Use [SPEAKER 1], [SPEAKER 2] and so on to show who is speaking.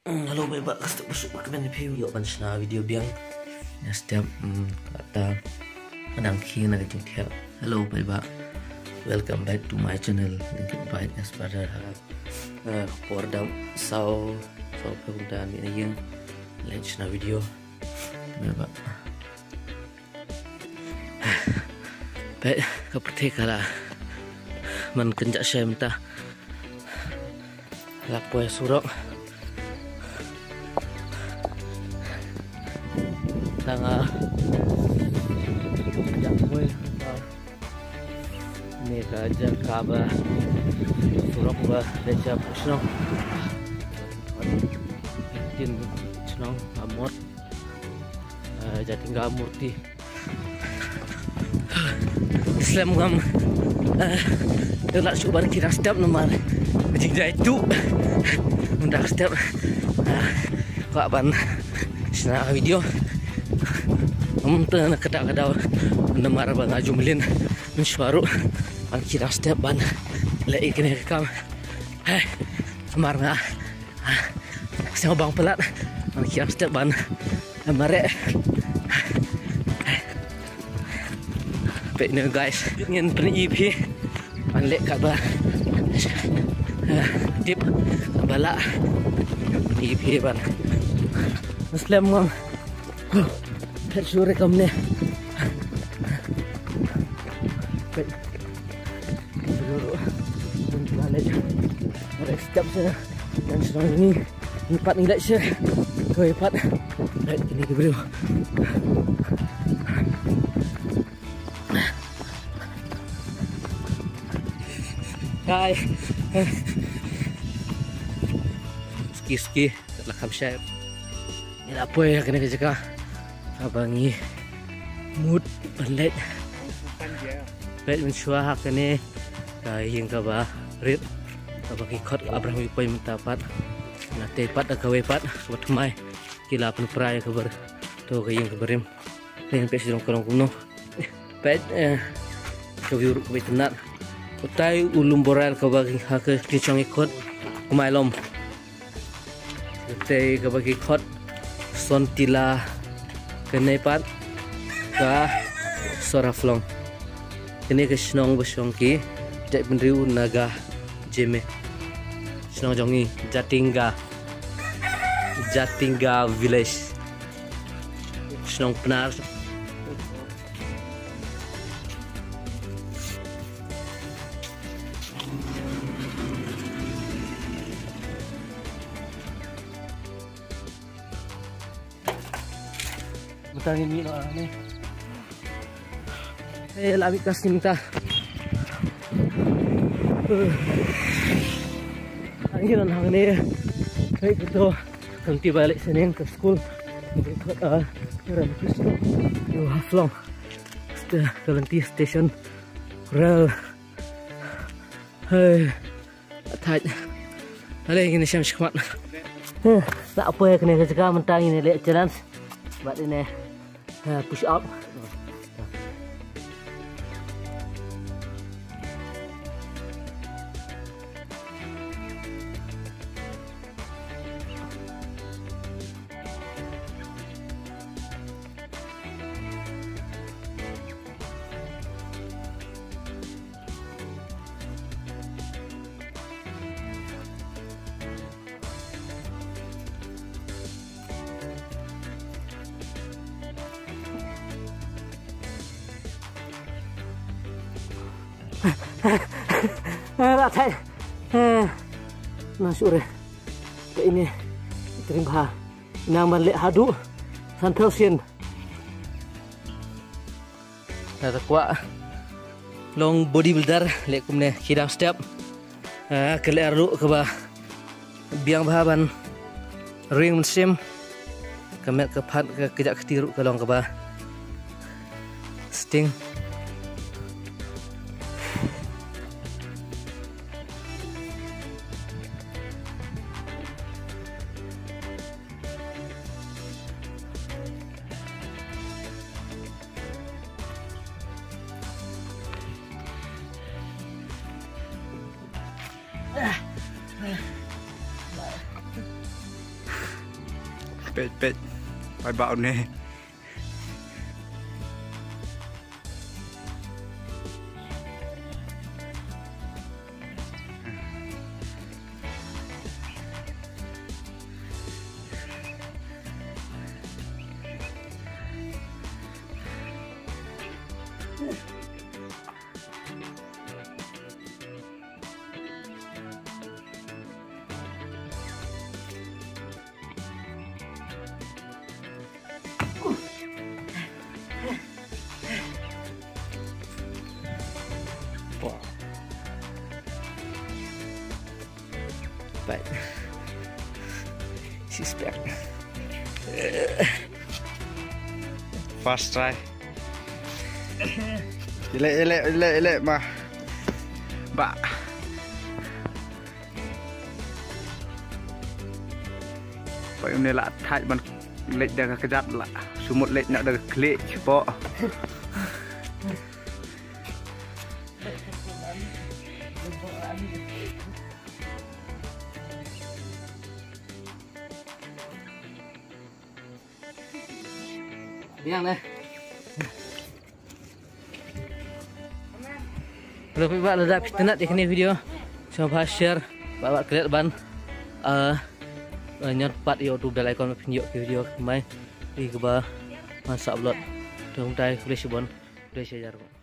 [SPEAKER 1] Halo bebak kasih masuk makan review yuk pancina video biang ya setiap kata menangking nak jengkel. Halo bebak, welcome back to my channel. Mungkin baik as pada pordam sau perundaan ini yang lancina video bebak. Baik keperti kala man kenjak saya minta lapoy surok tanga jakboy ini kajar kaba surok ba deja pusno tin senang amot jatingga murti Islam ngam nak cuba kira step nomor jingga itu mendak step kak ban sina video nak kedak-kedak menemar bang ajumlin mensuaru ang kira step ban lek kene rekam semar nga sama bang pelat ang kira step ban mare Baik guys, ingin EP anlek kat bah tip balak EP ban Muslim ngam pet sure kam ne baik dulu balik mereka step saya dan sekarang ini empat nilai saya ke empat baik ini bro. Hai, ski telah kamshire. Ini apa ya kena kerja abangi mood balik. Baik mensuah kene yang kaba rit abang ikut Abraham ipai mentapat. Nah tepat agawepat buat mai kila pun peraya kabar tu yang kabarim. Yang pesi dong kolong kuno. Baik kewiruk kebetulan. Utai ulum boral kabagi hak kicang ikut kumailom. Utai kabagi ikut sontila kenaipat ka soraflong. Kene ke senong besongki dek pendriu naga jeme. Senong jongi Jatingga village. Senong penar. Betangin mino ni. Labik kasih minta. Angin hang ni. Kayak gitu. Nanti balik Senin ke school. Ikut rel Kristo. Yo haflong. Kelanti station rel. Hey. Atai. Ada yang ini siam sekat. Tak apa ya kena kerja mentang ini lek jalan. Buat ini push up. Tak saya nasure ini terima nama lek hadu santosin ada kuat long bodybuilder lek kumne kira step keler lu ke bah biang bahaban ring musim kemet kepat ke kejak ketiru ke long ke bah sting
[SPEAKER 2] Pet phải bảo nè.
[SPEAKER 1] Wow. But she's back.
[SPEAKER 2] First try. Elek mah. Ba. Vậy hôm nay là thay bằng lệch đang cái giặt là số một lệch nào được lệ chứ bộ.
[SPEAKER 1] Biang đây. Kalau Pak ledak tenat di video, coba share, bawa kalian ban, nyot pat YouTube dan icon video kemarin di kebal masa upload, dong tay kulis bon, kulis sejarah.